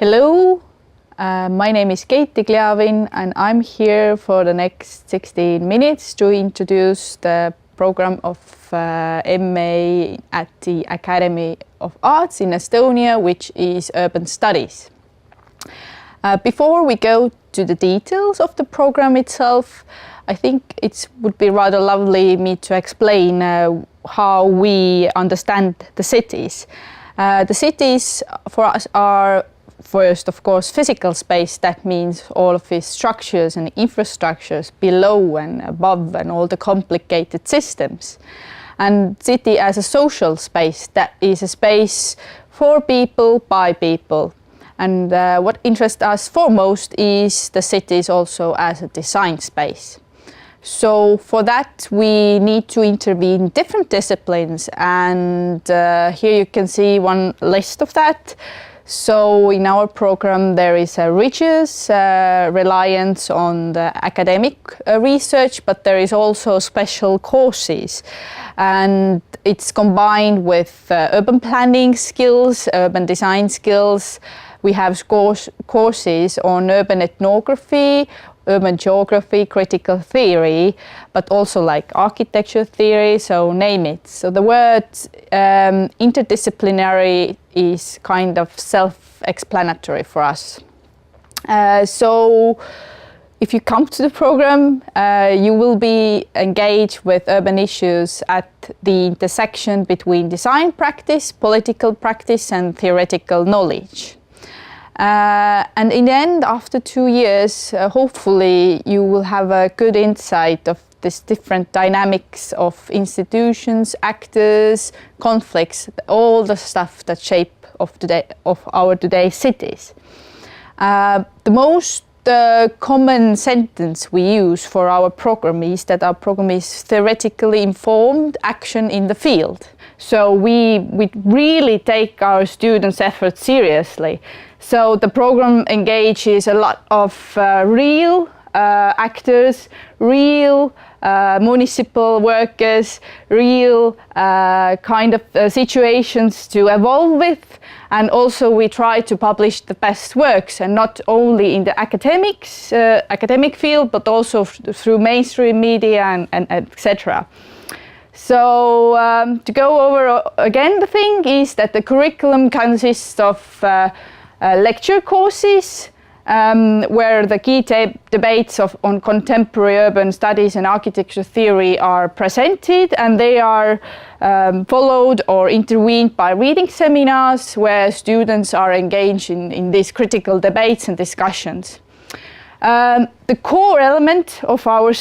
Hello, my name is Keiti Kleavin and I'm here for the next 16 minutes to introduce the program of MA at the Academy of Arts in Estonia, which is Urban Studies. Before we go to the details of the program itself, I think it would be rather lovely me to explain how we understand the cities. The cities for us are first, of course, physical space. That means all of its structures and infrastructures below and above and all the complicated systems. And city as a social space, that is a space for people, by people. And what interests us foremost is the cities also as a design space. So for that we need to intervene different disciplines, and here you can see one list of that. So in our program there is a rigorous reliance on the academic research, but there is also special courses, and it's combined with urban planning skills, urban design skills. We have courses on urban ethnography, urban geography, critical theory, but also like architecture theory, so name it. So the word interdisciplinary is kind of self-explanatory for us. So if you come to the program, you will be engaged with urban issues at the intersection between design practice, political practice, and theoretical knowledge. And in the end, after 2 years, hopefully you will have a good insight of this different dynamics of institutions, actors, conflicts, all the stuff that shape of our today's cities. The most common sentence we use for our program is that our program is theoretically informed action in the field. So we really take our students' efforts seriously. So the program engages a lot of real actors, real municipal workers, real kind of situations to evolve with, and also we try to publish the best works, and not only in the academic field, but also through mainstream media and etc. So to go over again, the thing is that the curriculum consists of lecture courses where the key debates on contemporary urban studies and architecture theory are presented, and they are followed or intervened by reading seminars where students are engaged in these critical debates and discussions. The core element of our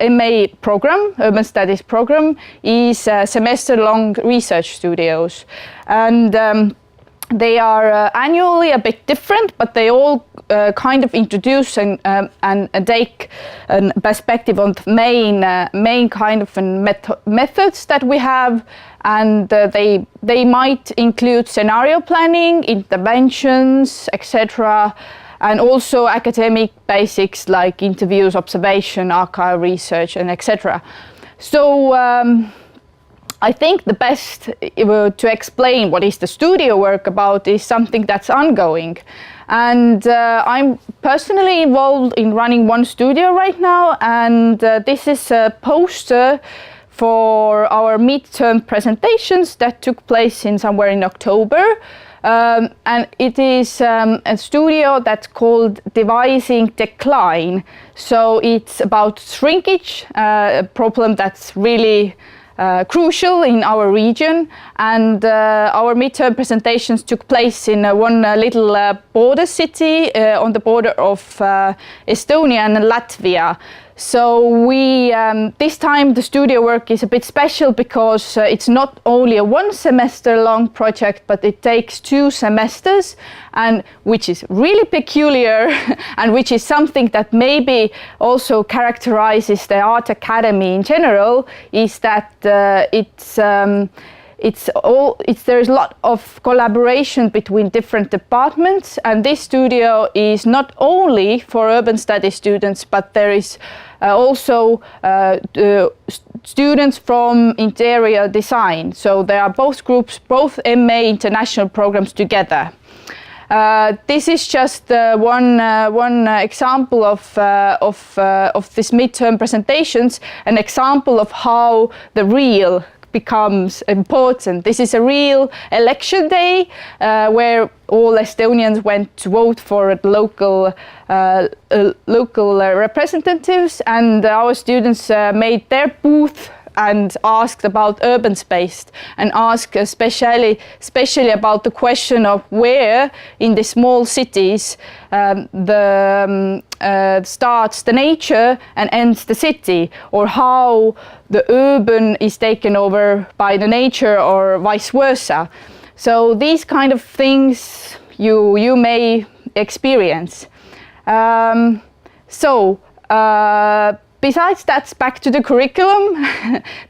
MA program, Urban Studies program, is semester-long research studios. And they are annually a bit different, but they all kind of introduce and take a perspective on the main kind of methods that we have, and they might include scenario planning, interventions, etc., and also academic basics like interviews, observation, archive research, and etc. So I think the best to explain what is the studio work about is something that's ongoing. And I'm personally involved in running one studio right now, and this is a poster for our midterm presentations that took place somewhere in October. And it is a studio that's called Devising Decline. So it's about shrinkage, a problem that's really crucial in our region, and our midterm presentations took place in one little border city on the border of Estonia and Latvia. So we this time the studio work is a bit special because it's not only a 1 semester long project, but it takes 2 semesters, and which is really peculiar and which is something that maybe also characterizes the art academy in general, is that there's a lot of collaboration between different departments, and this studio is not only for urban studies students, but there is also students from interior design. So there are both groups, both MA international programs together. This is just one example of this midterm presentations, an example of how the real becomes important. This is a real election day where all Estonians went to vote for local representatives, and our students made their booth and asked about urban space and asked especially about the question of where in the small cities starts the nature and ends the city, or how the urban is taken over by the nature or vice versa. So these kind of things you may experience. Besides that, back to the curriculum,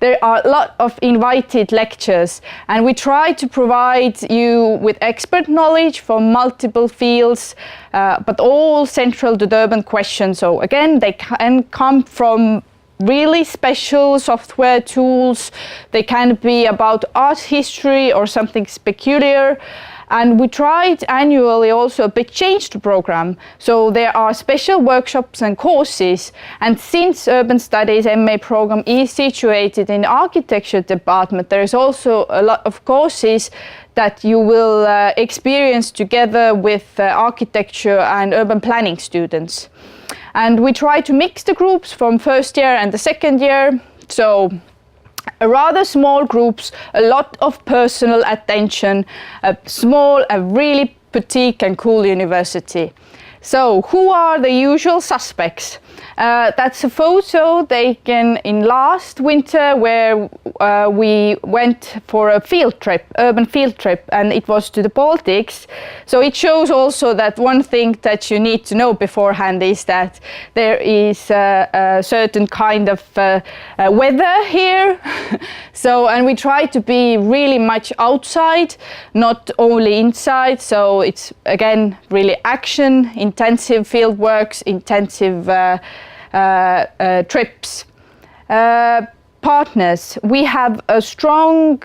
there are a lot of invited lectures, and we try to provide you with expert knowledge from multiple fields, but all central to the urban question. So again, they can come from really special software tools. They can be about art history or something peculiar. And we tried annually also a bit change the program. So there are special workshops and courses. And since Urban Studies MA program is situated in the architecture department, there is also a lot of courses that you will experience together with architecture and urban planning students. And we try to mix the groups from first year and the second year. So rather small groups, a lot of personal attention, a really boutique and cool university. So who are the usual suspects? That's a photo taken in last winter where we went for a field trip, urban field trip, and it was to the Baltics. So it shows also that one thing that you need to know beforehand is that there is a certain kind of weather here. And we try to be really much outside, not only inside. So it's again really action, intensive field works, intensive trips. Partners, we have a strong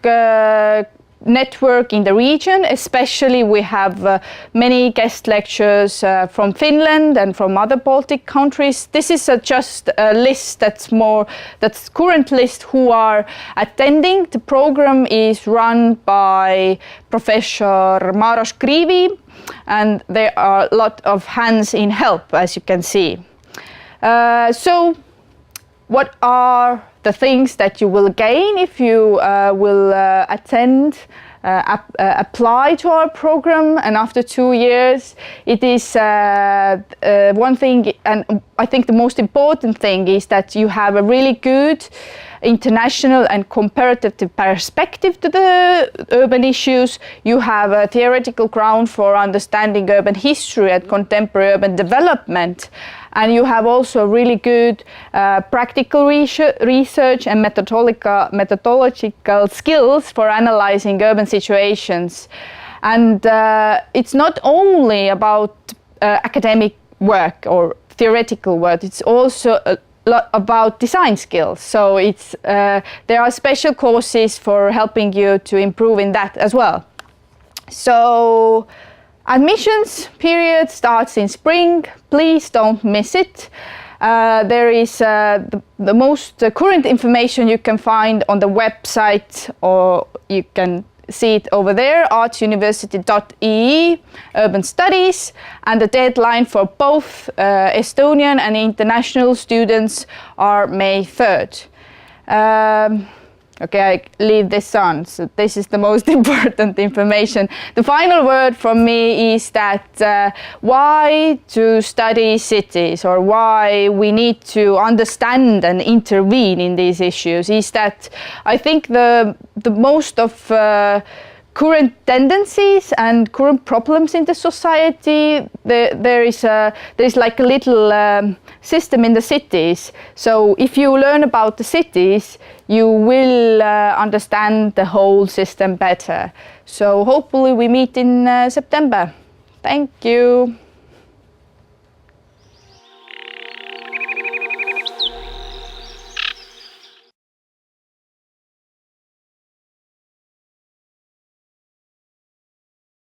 network in the region, especially we have many guest lectures from Finland and from other Baltic countries. This is just a list that's current list who are attending. The program is run by Professor Maros Krivi, and there are a lot of hands in help, as you can see. So what are the things that you will gain if you will attend, apply to our program? And after 2 years, it is one thing, and I think the most important thing is that you have a really good international and comparative perspective to the urban issues. You have a theoretical ground for understanding urban history and contemporary urban development. And you have also really good practical research and methodological skills for analyzing urban situations. And it's not only about academic work or theoretical work, it's also a lot about design skills. So there are special courses for helping you to improve in that as well. So admissions period starts in spring. Please don't miss it. There is the most current information you can find on the website, or you can see it over there, artsuniversity.ee, Urban Studies, and the deadline for both Estonian and international students are May 3rd. Okay, I leave this on. So this is the most important information. The final word from me is that why to study cities, or why we need to understand and intervene in these issues, is that I think the most of current tendencies and current problems in the society, there is like a little system in the cities. So if you learn about the cities, you will understand the whole system better. So hopefully we meet in September. Thank you.